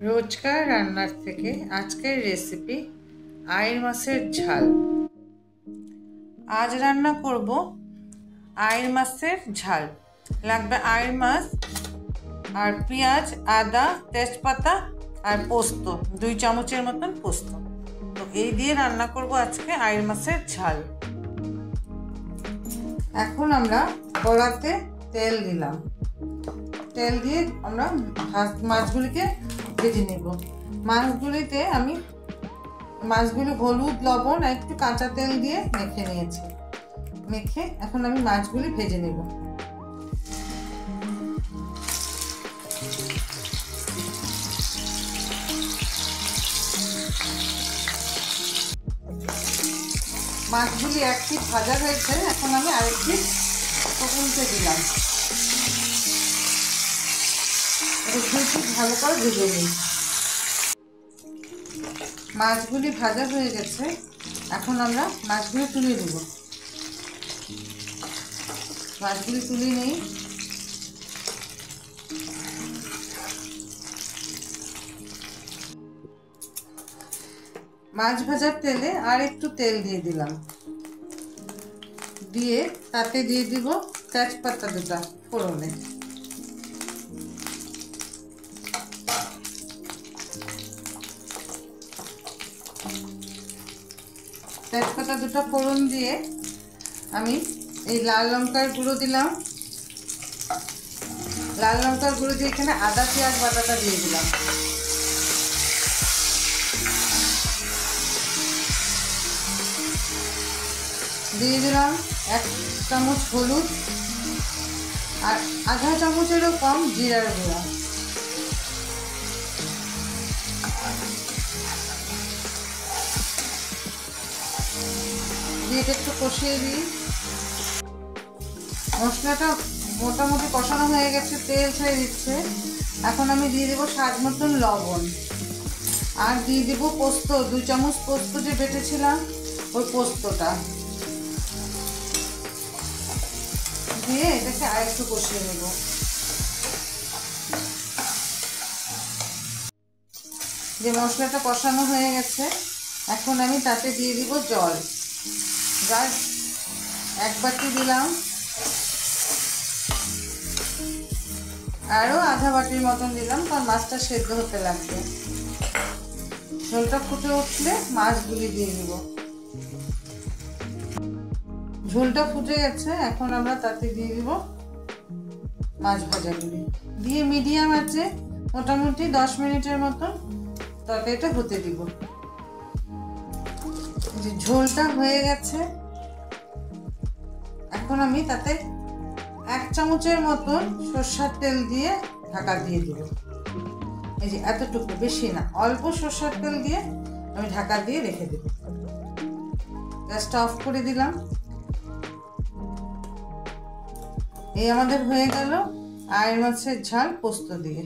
রোজকার রান্নার থেকে আজকের রেসিপি আইড় মাছের ঝাল। আজ রান্না করব আইড় মাছের ঝাল। লাগবে আইড় মাছ আর পেঁয়াজ, আদা, তেজপাতা আর পোস্ত, 2 চামচের মতন পোস্ত। তো এই দিয়ে রান্না করব আজকে আইড় মাছের ঝাল। এখন আমরা কড়াতে তেল দিলাম। তেল দিয়ে আমরা মাছগুলিকে ভেজে নেব। মাছগুলিতে আমি মাছগুলি হলুদ, লবণ আর একটু কাঁচা তেল দিয়ে মেখে নিয়েছি। মেখে এখন আমি মাছগুলি ভেজে নেব। মাছগুলি এক পিঠ ভাজা হয়েছে, এখন আমি আরেক পিঠ উল্টে দিলাম। ভালো করে ভেজে নিই। মাছগুলি ভাজা হয়ে গেছে, এখন আমরা মাছগুলি তুলে দেব। মাছগুলি তুলে নেই। মাছ ভাজার তেলে আর একটু তেল দিয়ে দিলাম। দিয়ে তাতে দিয়ে দিব তেজপাতা 2টা ফোড়নে। তেজপাতা 2টা ফোড়ন দিয়ে আমি এই লাল লঙ্কার গুঁড়ো দিলাম। লাল লঙ্কার গুঁড়ো দিয়ে এখানে আদা পেঁয়াজ বাটাটা দিয়ে দিলাম। দিয়ে দিলাম 1 চামচ হলুদ আর আধা চামচেরও কম জিরার গুঁড়া। দিয়ে একটু কষিয়ে দিই। মশলাটা মোটামুটি কষানো হয়ে গেছে, তেল ছেড়ে দিচ্ছে। এখন আমি দিয়ে দেবো স্বাদ মতন লবণ আর দিয়ে দেবো পোস্ত, 2 চামচ পোস্ত যে বেটেছিলাম ওই পোস্তটা দিয়ে এটাকে আর একটু কষিয়ে নেব। যে মশলাটা কষানো হয়ে গেছে, এখন আমি তাতে দিয়ে দিব জল। জাস্ট 1 বাটি দিলাম, আরও আধা বাটির মতন দিলাম, কারণ মাছটা সেদ্ধ হতে লাগবে। ঝোলটা ফুটে উঠলে মাছগুলি দিয়ে দিব। ঝোলটা ফুটে গেছে, এখন আমরা তাতে দিয়ে দিব মাছ ভাজাগুলি। দিয়ে মিডিয়াম আছে মোটামুটি 10 মিনিটের মতন তরকারিটা হতে দিব। যে ঝোলটা হয়ে গেছে, এখন আমি তাতে 1 চামচের মতন সরষের তেল দিয়ে ঢাকা দিয়ে দিব। এই যে এতটুকু, বেশি না, অল্প সরষের তেল দিয়ে আমি ঢাকা দিয়ে রেখে দেব। গ্যাসটা অফ করে দিলাম। এই আমাদের হয়ে গেল আইড় মাছের ঝাল পোস্ত দিয়ে।